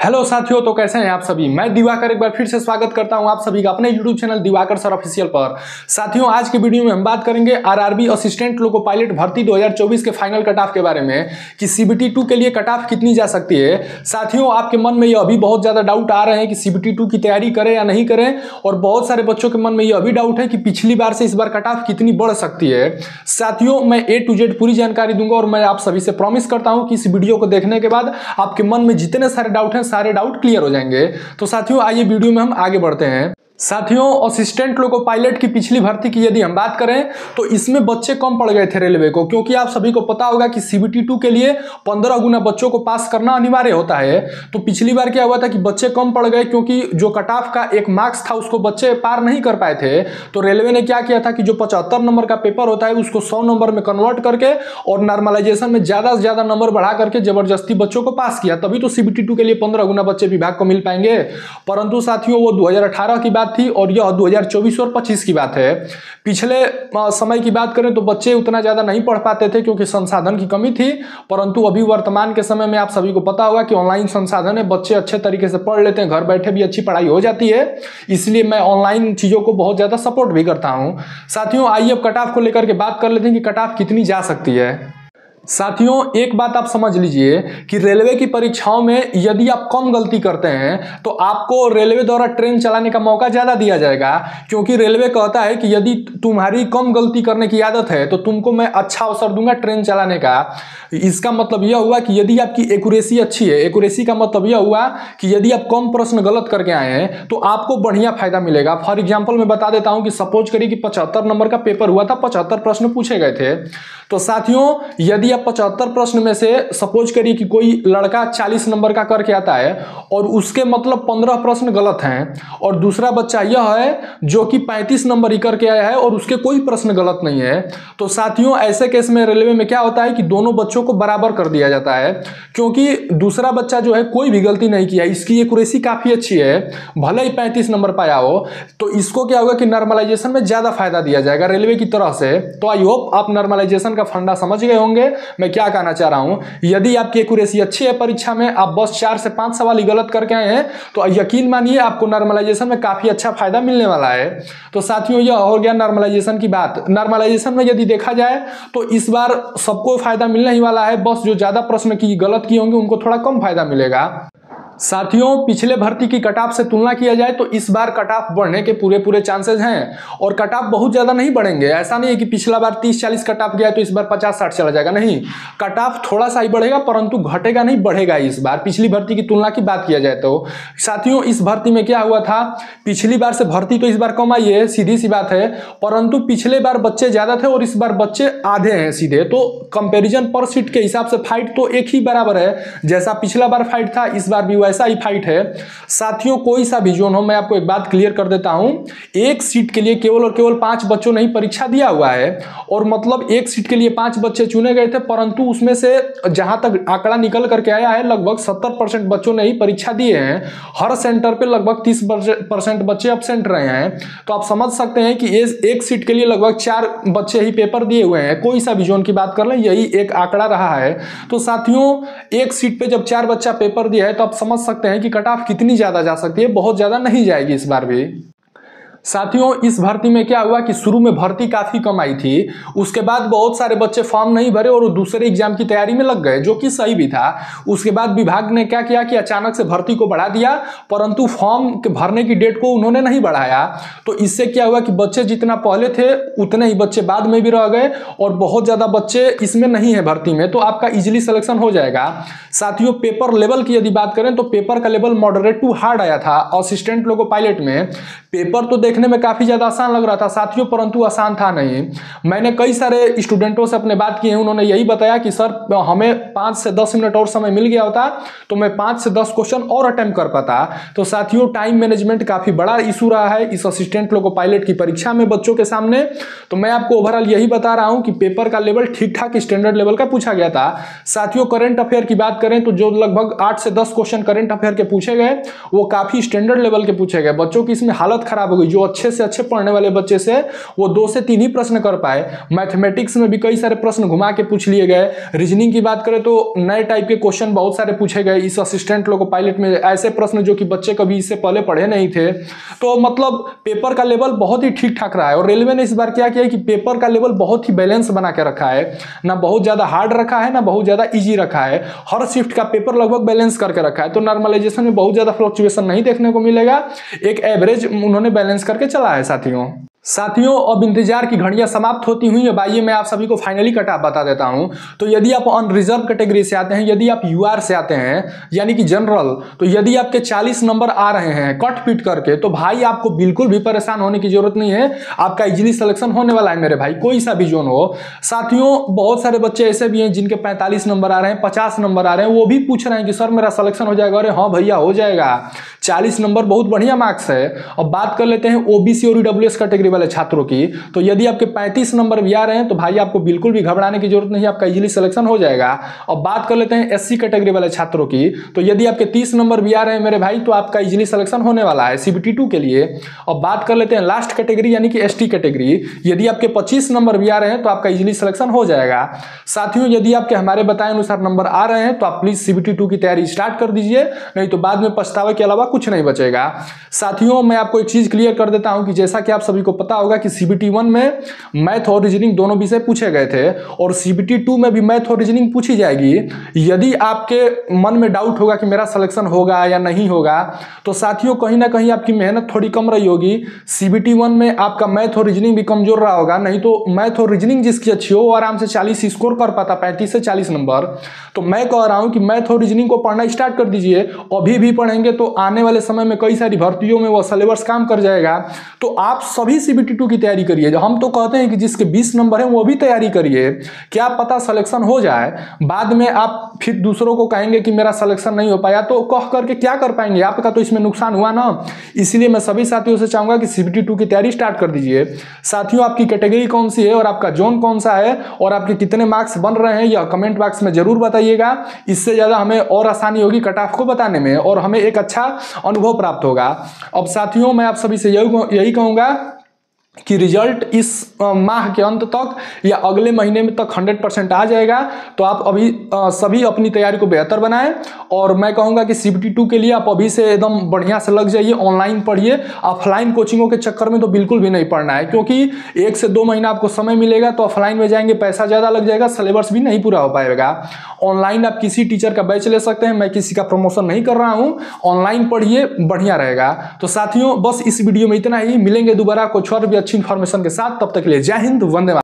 Hello साथियों, तो कैसे हैं आप सभी। मैं दिवाकर एक बार फिर से स्वागत करता हूं आप सभी का अपने YouTube channel Diwakar sir official पर। साथियों, आज के वीडियो में हम बात करेंगे आरआरबी असिस्टेंट लोको पायलट भर्ती 2024 के फाइनल कट ऑफ के बारे में कि सीबीटी 2 के लिए कट ऑफ कितनी जा सकती है। साथियों, आपके मन में यह अभी बहुत ज्यादा डाउट आ रहे हैं कि सीबीटी 2 की तैयारी करें या नहीं करें, और बहुत सारे बच्चों के मन में यह अभी डाउट है कि पिछली बार से इस बार कट ऑफ कितनी बढ़ सकती है। साथियों, मैं A to Z पूरी जानकारी दूंगा और मैं आप सभी से प्रॉमिस करता हूं कि इस वीडियो को देखने के बाद आपके मन में जितने सारे डाउट हैं सारे डाउट क्लियर हो जाएंगे। तो साथियों, आइए वीडियो में हम आगे बढ़ते हैं। साथियों, असिस्टेंट लोको पायलट की पिछली भर्ती की यदि हम बात करें तो इसमें बच्चे कम पड़ गए थे रेलवे को, क्योंकि आप सभी को पता होगा कि सीबीटी 2 के लिए 15 गुना बच्चों को पास करना अनिवार्य होता है। तो पिछली बार क्या हुआ था कि बच्चे कम पड़ गए, क्योंकि जो कट ऑफ का एक मार्क्स था उसको बच्चे पार नहीं कर पाए थे। तो रेलवे ने क्या किया था कि जो 75 नंबर का पेपर होता है उसको 100 नंबर में कन्वर्ट करके और नॉर्मलाइजेशन में ज्यादा से ज्यादा नंबर बढ़ा करके जबरदस्ती बच्चों को पास किया। तभी तो सीबीटी 2 के लिए 15 गुना बच्चे विभाग को मिल पाएंगे। परंतु साथियों, वो 2018 की बात थी और यह 2024 और 25 की बात है। पिछले समय की बात करें तो बच्चे उतना ज्यादा नहीं पढ़ पाते थे क्योंकि संसाधन की कमी थी। परंतु अभी वर्तमान के समय में आप सभी को पता होगा कि ऑनलाइन संसाधन है, बच्चे अच्छे तरीके से पढ़ लेते हैं, घर बैठे भी अच्छी पढ़ाई हो जाती है। इसलिए मैं ऑनलाइन चीजों को बहुत ज्यादा सपोर्ट भी करता हूं। साथियों, आइए अब कट ऑफ को लेकर के बात कर लेते हैं कि कट ऑफ कितनी जा सकती है। साथियों, एक बात आप समझ लीजिए कि रेलवे की परीक्षाओं में यदि आप कम गलती करते हैं तो आपको रेलवे द्वारा ट्रेन चलाने का मौका ज्यादा दिया जाएगा, क्योंकि रेलवे कहता है कि यदि तुम्हारी कम गलती करने की आदत है तो तुमको मैं अच्छा अवसर दूंगा ट्रेन चलाने का। इसका मतलब यह हुआ कि यदि आपकी एक्यूरेसी अच्छी है, एक्यूरेसी का मतलब यह हुआ कि यदि आप कम प्रश्न गलत करके आए हैं तो आपको बढ़िया फायदा मिलेगा। फॉर एग्जाम्पल मैं बता देता हूं कि सपोज करिए कि 75 नंबर का पेपर हुआ था, 75 प्रश्न पूछे गए थे। तो साथियों, यदि आप 75 प्रश्न में से सपोज करिए कि कोई लड़का 40 नंबर का करके आता है और उसके मतलब 15 प्रश्न गलत हैं, और दूसरा बच्चा यह है जो कि 35 नंबर ही करके आया है और उसके कोई प्रश्न गलत नहीं है, तो साथियों ऐसे केस में रेलवे में क्या होता है कि दोनों बच्चों को बराबर कर दिया जाता है, क्योंकि दूसरा बच्चा जो है कोई भी गलती नहीं किया, इसकी एक्यूरेसी काफी अच्छी है, भले ही 35 नंबर पाया हो, तो इसको क्या होगा कि नॉर्मलाइजेशन में ज्यादा फायदा दिया जाएगा रेलवे की तरफ से। तो आई होप आप नॉर्मलाइजेशन का फंडा समझ गए होंगे मैं क्या कहना चाह रहा हूं। यदि आपकी एक्यूरेसी अच्छी है परीक्षा में, आप बस 4 से 5 सवाल ही गलत करके आए हैं, तो यकीन मानिए आपको नॉर्मलाइजेशन में काफी अच्छा फायदा मिलने वाला है। तो साथियों, यह हो गया नॉर्मलाइजेशन की बात। नॉर्मलाइजेशन में यदि देखा जाए तो इस बार सबको फायदा मिलने ही वाला है, बस जो ज्यादा प्रश्न की गलत किए होंगे उनको थोड़ा कम फायदा मिलेगा। साथियों, पिछले भर्ती की कट ऑफ से तुलना किया जाए तो इस बार कट ऑफ बढ़ने के पूरे चांसेस हैं, और कट ऑफ बहुत ज्यादा नहीं बढ़ेंगे। ऐसा नहीं है कि पिछला बार 30-40 कट ऑफ गया तो इस बार 50-60 चला जाएगा, नहीं। कट ऑफ थोड़ा सा ही बढ़ेगा, परंतु घटेगा नहीं, बढ़ेगा इस बार पिछली भर्ती की तुलना की बात किया जाए तो। साथियों, इस भर्ती में क्या हुआ था, पिछली बार से भर्ती तो इस बार कम आई है, सीधी सी बात है, परंतु पिछले बार बच्चे ज्यादा थे और इस बार बच्चे आधे हैं सीधे। तो कंपेरिजन पर सीट के हिसाब से फाइट तो एक ही बराबर है, जैसा पिछला बार फाइट था इस बार भी ऐसा ही फाइट है। साथियों, कोई सा भी जोन हो, मैं आपको एक बात क्लियर कर देता हूं, एक सीट के लिए केवल और केवल 5 बच्चों ने ही परीक्षा दिया हुआ है, और मतलब एक सीट के लिए 5 बच्चे चुने गए थे, परंतु उसमें से जहां तक आंकड़ा निकल करके आया है लगभग 70% बच्चों ने ही परीक्षा दिए हैं। हर सेंटर पे लगभग 30% बच्चे एब्सेंट रहे हैं। तो आप समझ सकते हैं कि एक सीट के लिए लगभग 4 बच्चे ही पेपर दिए हुए हैं। कोई सा भी जोन की बात कर लें, यही एक आंकड़ा रहा है। तो साथियों, एक सीट पे जब 4 बच्चा पेपर दिया है तो आप समझ सकते हैं कि कट ऑफ कितनी ज्यादा जा सकती है, बहुत ज्यादा नहीं जाएगी इस बार भी। साथियों, इस भर्ती में क्या हुआ कि शुरू में भर्ती काफी कम आई थी, उसके बाद बहुत सारे बच्चे फॉर्म नहीं भरे और दूसरे एग्जाम की तैयारी में लग गए, जो कि सही भी था। उसके बाद विभाग ने क्या किया कि अचानक से भर्ती को बढ़ा दिया, परंतु फॉर्म के भरने की डेट को उन्होंने नहीं बढ़ाया। तो इससे क्या हुआ कि बच्चे जितना पहले थे उतने ही बच्चे बाद में भी रह गए, और बहुत ज्यादा बच्चे इसमें नहीं है भर्ती में, तो आपका इजिली सिलेक्शन हो जाएगा। साथियों, पेपर लेवल की यदि बात करें तो पेपर का लेवल मॉडरेट टू हार्ड आया था असिस्टेंट लोको पायलट में। पेपर तो देखने में काफी ज्यादा आसान लग रहा था साथियों, परंतु आसान था नहीं। मैंने कई सारे स्टूडेंटों से अपने बात किए हैं, उन्होंने यही बताया कि सर हमें 5 से 10 मिनट और समय मिल गया होता तो मैं 5 से 10 क्वेश्चन और अटेम्प्ट कर पाता। तो साथियों, टाइम मैनेजमेंट काफी बड़ा इशू रहा है इस असिस्टेंट लोको पायलट की परीक्षा में बच्चों के सामने। तो मैं आपको ओवरऑल यही बता रहा हूं कि पेपर का लेवल ठीक ठाक स्टैंडर्ड लेवल का पूछा गया था। साथियों, करंट अफेयर की बात करें तो जो लगभग 8 से 10 क्वेश्चन करंट अफेयर के पूछे गए वो काफी स्टैंडर्ड लेवल के पूछे गए। बच्चों की इसमें हालत खराब हो गई, जो जो अच्छे से अच्छे पढ़ने वाले बच्चे से वो 2 से 3 ही प्रश्न कर पाए। मैथमेटिक्स में भी कई सारे प्रश्न घुमा के पूछ लिए गए। रीजनिंग की बात करें तो नए टाइप के क्वेश्चन बहुत सारे पूछे गए इस असिस्टेंट लोको पायलट में, ऐसे प्रश्न जो कि बच्चे कभी इससे पहले पढ़े नहीं थे। तो मतलब पेपर का लेवल बहुत ही ठीक ठाक रहा है और रेलवे ने इस बार क्या किया है कि पेपर का लेवल बहुत ही बैलेंस बना के रखा है, ना बहुत ज्यादा हार्ड रखा है ना बहुत ज्यादा इजी रखा है। हर शिफ्ट का पेपर लगभग बैलेंस करके रखा है, तो नॉर्मलाइजेशन में बहुत ज्यादा फ्लक्चुएशन नहीं देखने को मिलेगा। एक एवरेज उन्होंने बैलेंस करके चला है साथियों। अब इंतजार की घड़ियां समाप्त होती हुई। अब आइए मैं आप सभी को फाइनली कट ऑफ बता देता हूं। तो यदि आप अनरिजर्व कैटेगरी से आते हैं, यदि आप यूआर से आते हैं यानी कि जनरल, तो यदि आपके 40 नंबर आ रहे हैं कट पीट करके, तो भाई आपको बिल्कुल भी परेशान होने की जरूरत नहीं है, आपका इजीली सिलेक्शन होने वाला है मेरे भाई, कोई सा भी जोन हो। साथियों बहुत सारे बच्चे ऐसे भी हैं जिनके 45 नंबर आ रहे हैं, 50 नंबर आ रहे हैं, वो भी पूछ रहे हैं कि सर मेरा सिलेक्शन हो जाएगा। अरे हाँ भैया हो जाएगा, 40 नंबर बहुत बढ़िया मार्क्स है। अब बात कर लेते हैं ओबीसी और ईडब्ल्यूएस कैटेगरी वाले छात्रों की। तो यदि आपके 35 नंबर भी आ रहे हैं तो भाई आपको बिल्कुल भी घबराने की जरूरत नहीं, आपका इजीली सिलेक्शन हो जाएगा। अब बात कर लेते हैं एससी कैटेगरी वाले छात्रों की। तो यदि आपके 30 नंबर भी आ रहे हैं मेरे भाई तो आपका इजीली सिलेक्शन होने वाला है सीबीटी 2 के लिए। अब बात कर लेते हैं लास्ट कैटेगरी यानी कि एसटी कैटेगरी। यदि आपके 25 नंबर भी आ रहे हैं तो आपका इजीली सिलेक्शन हो जाएगा। साथियों यदि आपके हमारे बताए अनुसार नंबर आ रहे हैं तो आप प्लीज सीबीटी 2 की तैयारी स्टार्ट कर दीजिए, नहीं तो बाद में पछतावे के अलावा कुछ नहीं बचेगा। साथियों मैं आपको एक चीज क्लियर कर देता हूं कि जैसा कि आप सभी को पता होगा कि सीबीटी 1 में मैथ और रीजनिंग दोनों विषय पूछे गए थे और सीबीटी 2 में भी मैथ और रीजनिंग पूछी जाएगी। यदि आपके मन में डाउट होगा कि मेरा सिलेक्शन होगा या नहीं होगा, तो साथियों कहीं ना कहीं आपकी मेहनत थोड़ी कम रही होगी। सीबीटी 1 में आपका मैथ और रीजनिंग भी कमजोर रहा होगा, नहीं तो मैथ और रीजनिंग जिसकी अच्छी हो वो आराम से 40 स्कोर कर पाता, 35 से 40 नंबर। तो मैं कह रहा हूं कि मैथ और रीजनिंग को पढ़ना स्टार्ट कर दीजिए, अभी भी पढ़ेंगे तो आने वाले समय में कई सारी भर्तियों में वो सिलेबस काम कर जाएगा। तो आप सभी सीबीटी 2 की तैयारी करिए। हम तो कहते हैं कि जिसके 20 नंबर है वो भी तैयारी करिए, क्या पता सिलेक्शन हो जाए। बाद में आप फिर दूसरों को कहेंगे कि मेरा सिलेक्शन नहीं हो पाया, तो कह करके क्या कर पाएंगे, आपका तो इसमें नुकसान हुआ ना। इसलिए मैं सभी साथियों से चाहूंगा कि सीबीटी 2 की तैयारी स्टार्ट कर दीजिए। साथियों आपकी कैटेगरी कौन सी है और आपका जोन कौन सा है और आपके कितने मार्क्स बन रहे हैं यह कमेंट बॉक्स में जरूर बताइएगा। इससे ज्यादा हमें और आसानी होगी कट ऑफ को बताने में और हमें एक अच्छा अनुभव प्राप्त होगा। अब साथियों मैं आप सभी से यही कहूंगा कि रिजल्ट इस माह के अंत तक या अगले महीने में तक 100% आ जाएगा। तो आप अभी सभी अपनी तैयारी को बेहतर बनाएं और मैं कहूंगा कि सीबीटी 2 के लिए आप अभी से एकदम बढ़िया से लग जाइए, ऑनलाइन पढ़िए। ऑफलाइन कोचिंगों के चक्कर में तो बिल्कुल भी नहीं पढ़ना है, क्योंकि 1 से 2 महीना आपको समय मिलेगा तो ऑफलाइन में जाएंगे, पैसा ज़्यादा लग जाएगा, सिलेबस भी नहीं पूरा हो पाएगा। ऑनलाइन आप किसी टीचर का बैच ले सकते हैं, मैं किसी का प्रमोशन नहीं कर रहा हूँ, ऑनलाइन पढ़िए बढ़िया रहेगा। तो साथियों बस इस वीडियो में इतना ही, मिलेंगे दोबारा कुछ और भी अच्छी इन्फॉर्मेशन के साथ। तब तक के लिए जय हिंद, वंदे मातरम।